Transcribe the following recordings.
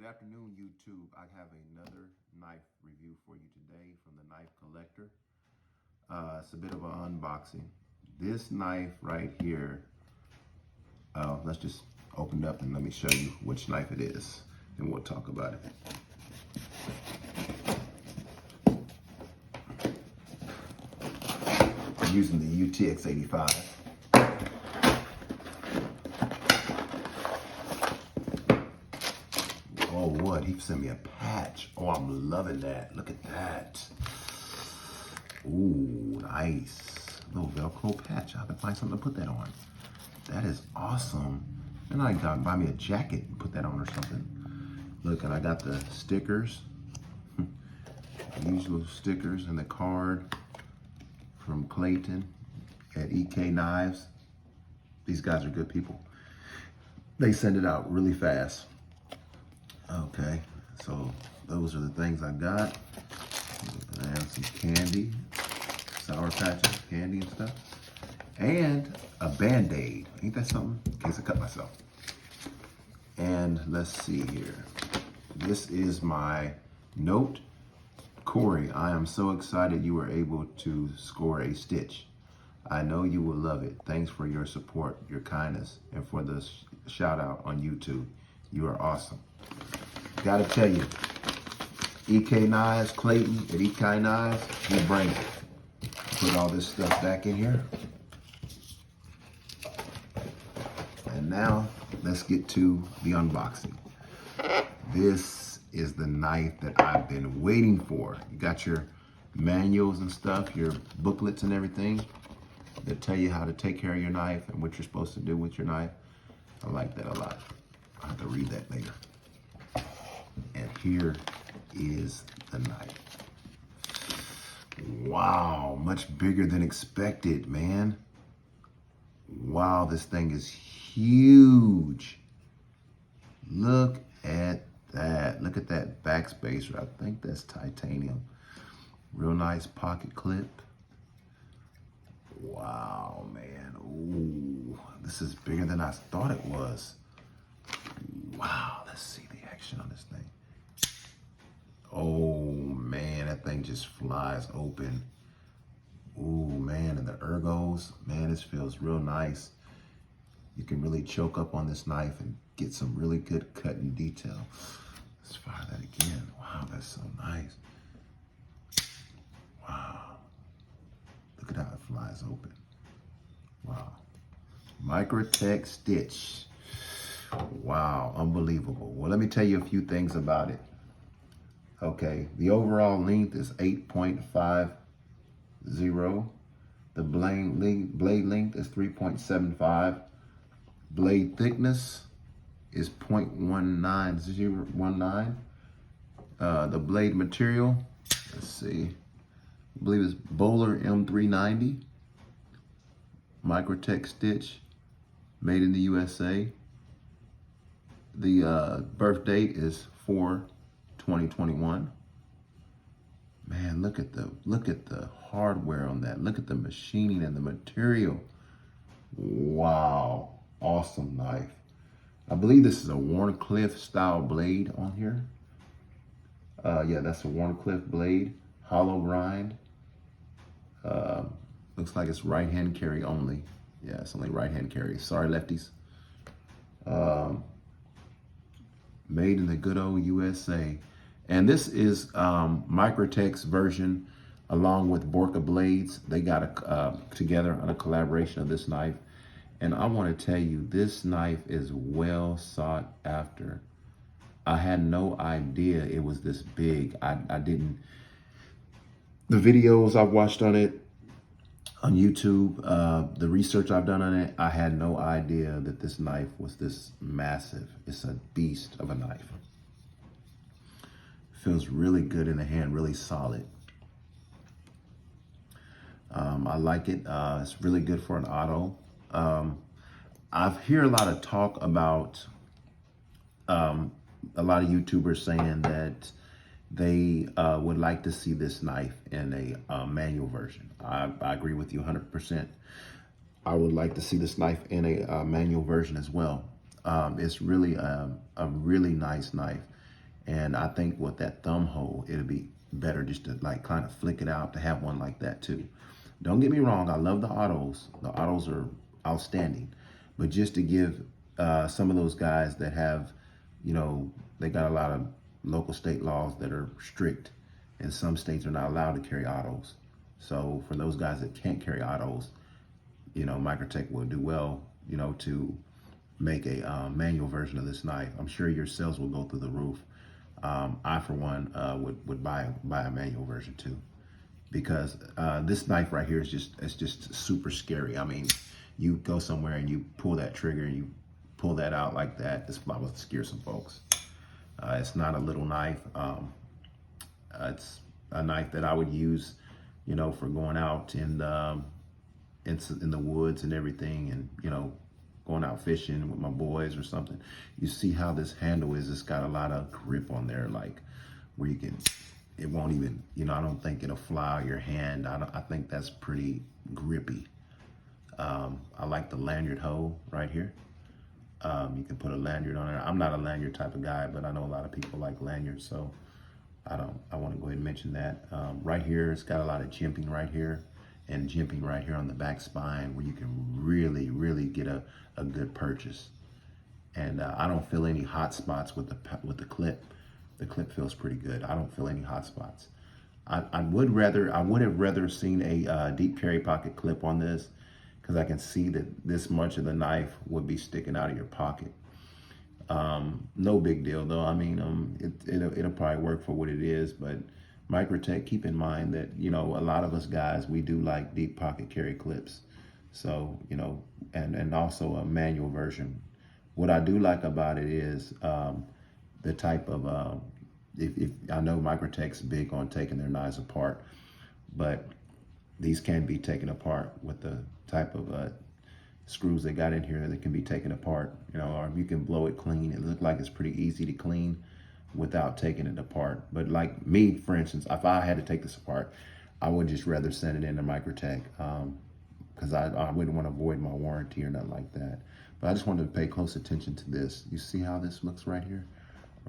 Good afternoon, YouTube. I have another knife review for you today from the Knife Collector. It's a bit of an unboxing. This knife right here, let's just open it up and let me show you which knife it is, and we'll talk about it. I'm using the UTX 85. Oh, what? He sent me a patch. Oh, I'm loving that. Look at that. Ooh, nice. Little Velcro patch. I have to find something to put that on. That is awesome. And I got buy me a jacket and put that on or something. Look, and I got the stickers. These little stickers and the card from Clayton at EKNIVES. These guys are good people. They send it out really fast. Okay, so those are the things I got. I have some candy, Sour Patches, candy and stuff. And a Band-Aid. Ain't that something? In case I cut myself. And let's see here. This is my note. Corey, I am so excited you were able to score a stitch. I know you will love it. Thanks for your support, your kindness, and for the shout out on YouTube. You are awesome. Gotta tell you, EKNIVES, Clayton at EKNIVES, he brings it. Put all this stuff back in here. And now, let's get to the unboxing. This is the knife that I've been waiting for. You got your manuals and stuff, your booklets and everything that tell you how to take care of your knife and what you're supposed to do with your knife. I like that a lot. I'll have to read that later. And here is the knife. Wow, much bigger than expected, man. Wow, this thing is huge. Look at that. Look at that backspacer. I think that's titanium. Real nice pocket clip. Wow, man. Ooh, this is bigger than I thought it was. Wow, let's see the action on this thing. Oh man, that thing just flies open. Ooh man, and the ergos, man, this feels real nice. You can really choke up on this knife and get some really good cut and detail. Let's fire that again. Wow, that's so nice. Wow. Look at how it flies open. Wow. Microtech Stitch. Wow, unbelievable. Well, let me tell you a few things about it. Okay, the overall length is 8.50. The blade length is 3.75. Blade thickness is 0.1919. The blade material, let's see, I believe it's Bowler M390. Microtech Stitch, made in the USA. The birth date is 4/2021. Man, look at the hardware on that. Look at the machining and the material. Wow, awesome knife. I believe this is a Warncliffe style blade on here. Yeah, that's a Warncliffe blade, hollow grind. Looks like it's right hand carry only. Yeah, it's only right hand carry. Sorry, lefties. Made in the good old USA. And this is Microtech's version along with Borka Blades. They got together on a collaboration of this knife. And I want to tell you, this knife is well sought after. I had no idea it was this big. I didn't, the videos I've watched on it, on YouTube, the research I've done on it, I had no idea that this knife was this massive. It's a beast of a knife. Feels really good in the hand, really solid. I like it. It's really good for an auto. I've heard a lot of talk about a lot of YouTubers saying that they would like to see this knife in a manual version. I agree with you 100%. I would like to see this knife in a manual version as well. It's really a really nice knife. And I think with that thumb hole, it'll be better just to like kind of flick it out, to have one like that too. Don't get me wrong, I love the autos. The autos are outstanding. But just to give some of those guys that have, you know, they got a lot of local state laws that are strict, and some states are not allowed to carry autos. So for those guys that can't carry autos, you know, Microtech will do well, you know, to make a manual version of this knife. I'm sure your sales will go through the roof. I, for one, would buy a manual version too, because this knife right here is just super scary. I mean, you go somewhere and you pull that trigger and you pull that out like that, this would scare some folks. It's not a little knife. It's a knife that I would use, you know, for going out in the woods and everything, and you know, going out fishing with my boys or something. You see how this handle is? It's got a lot of grip on there, like where you can, it won't even, you know, I don't think it'll fly out your hand. I think that's pretty grippy. I like the lanyard hole right here. You can put a lanyard on there. I'm not a lanyard type of guy, but I know a lot of people like lanyards, so I want to go ahead and mention that. Right here, it's got a lot of jimping right here, and jimping right here on the back spine, where you can really get a good purchase. And I don't feel any hot spots with the clip. The clip feels pretty good. I don't feel any hot spots. I would have rather seen a deep carry pocket clip on this, because I can see that this much of the knife would be sticking out of your pocket. No big deal though. I mean, it'll probably work for what it is, but Microtech, keep in mind that, you know, a lot of us guys, we do like deep pocket carry clips. So, you know, and also a manual version. What I do like about it is the type of, if I know Microtech's big on taking their knives apart, but these can be taken apart with the type of screws they got in here that can be taken apart, you know, or you can blow it clean. It looks like it's pretty easy to clean without taking it apart. But like me, for instance, if I had to take this apart, I would just rather send it into Microtech, because I wouldn't want to void my warranty or nothing like that. But I just wanted to pay close attention to this. You see how this looks right here?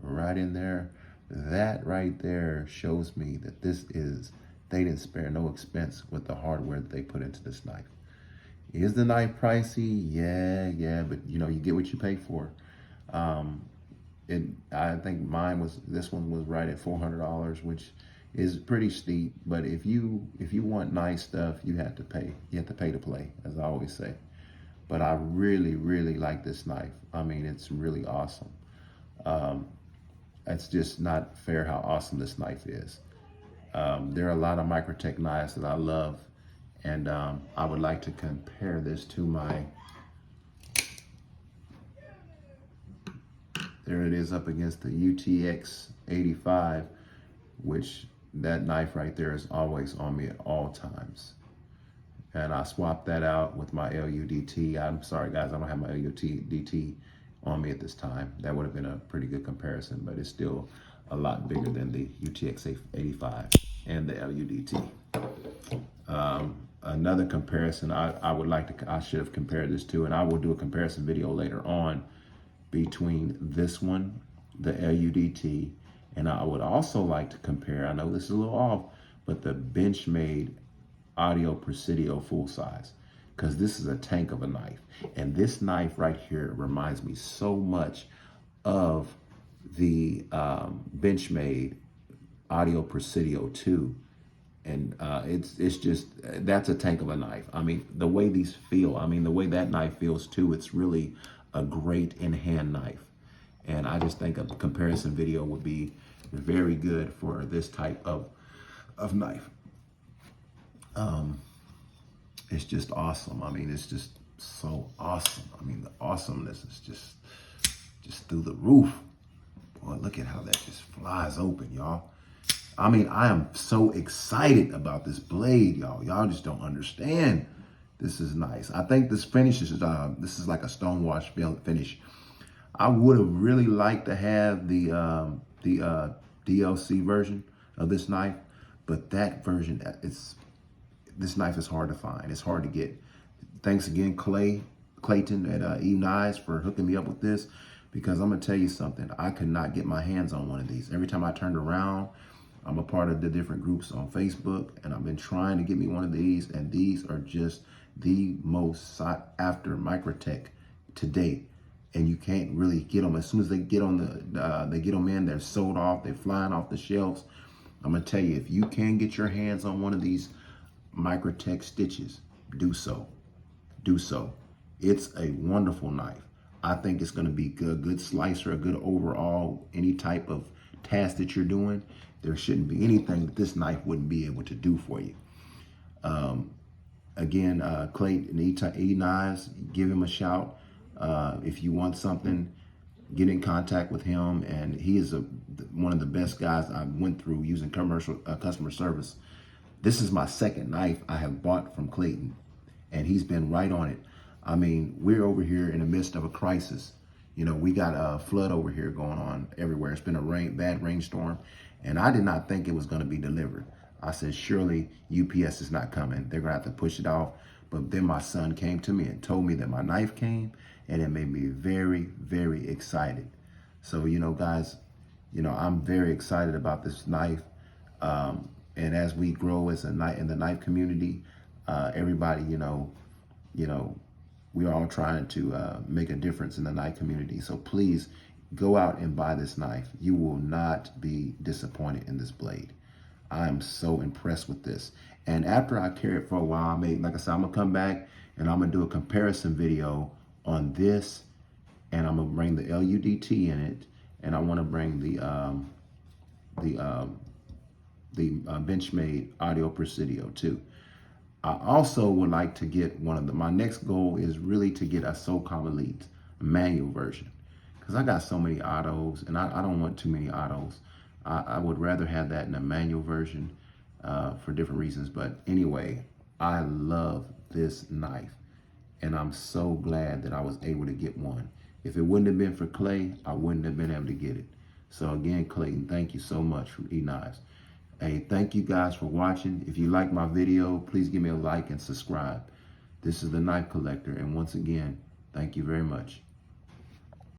Right in there. That right there shows me that this is, they didn't spare no expense with the hardware that they put into this knife. Is the knife pricey? Yeah, but you know, you get what you pay for. I think this one was right at $400, which is pretty steep. But if you want nice stuff, you have to pay. You have to pay to play, as I always say. But I really like this knife. I mean, it's really awesome. It's just not fair how awesome this knife is. There are a lot of Microtech knives that I love, and I would like to compare this to my, there it is up against the UTX 85, which that knife right there is always on me at all times. And I swapped that out with my LUDT. I'm sorry guys, I don't have my LUDT on me at this time. That would have been a pretty good comparison, but it's still a lot bigger than the UTX 85 and the LUDT. Another comparison I should have compared this to, and I will do a comparison video later on between this one, the LUDT, and I would also like to compare, I know this is a little off, but the Benchmade Audio Presidio full size, because this is a tank of a knife. And this knife right here reminds me so much of the Benchmade Audio Presidio 2. And it's just, that's a tank of a knife. I mean, the way these feel, I mean, the way that knife feels too, it's really a great in-hand knife. And I just think a comparison video would be very good for this type of knife. It's just awesome. I mean, it's just so awesome. I mean, the awesomeness is just through the roof. Boy, look at how that just flies open, y'all. I mean, I am so excited about this blade, y'all. Y'all just don't understand. This is nice. I think this finish is, this is like a stonewash finish. I would have really liked to have the DLC version of this knife, but that version, this knife is hard to find. It's hard to get. Thanks again, Clayton at EKNIVES for hooking me up with this. because I'm gonna tell you something. I could not get my hands on one of these. Every time I turned around, I'm a part of the different groups on Facebook, and I've been trying to get me one of these, and these are just the most sought after Microtech to date. And you can't really get them. As soon as they get on they get them in, they're sold off, they're flying off the shelves. I'm gonna tell you, if you can get your hands on one of these Microtech Stitches, do so. Do so. It's a wonderful knife. I think it's gonna be good slicer, a good overall, any type of task that you're doing. There shouldn't be anything that this knife wouldn't be able to do for you. Again, Clayton He Knives, give him a shout. If you want something, get in contact with him. And he is one of the best guys I went through using customer service. This is my second knife I have bought from Clayton, and he's been right on it. I mean, we're over here in the midst of a crisis. You know, we got a flood over here going on everywhere. It's been a bad rainstorm, and I did not think it was going to be delivered. I said, surely UPS is not coming. They're going to have to push it off. But then my son came to me and told me that my knife came, and it made me very, very excited. So, you know, guys, you know, I'm very excited about this knife. And as we grow as in the knife community, everybody, you know, we're all trying to make a difference in the knife community. So please go out and buy this knife. You will not be disappointed in this blade. I am so impressed with this. And after I carry it for a while, like I said, I'm gonna come back and I'm gonna do a comparison video on this, and I'm gonna bring the LUDT in it, and I wanna bring the Benchmade Audio Presidio too. I also would like to get my next goal is really to get a SoCal Elite manual version, because I got so many autos, and I don't want too many autos. I would rather have that in a manual version for different reasons. But anyway, I love this knife, and I'm so glad that I was able to get one. If it wouldn't have been for Clay, I wouldn't have been able to get it. So again, Clayton, thank you so much from EKNIVES. Hey, thank you guys for watching. If you like my video, please give me a like and subscribe. This is the Knife Collector, and once again, thank you very much.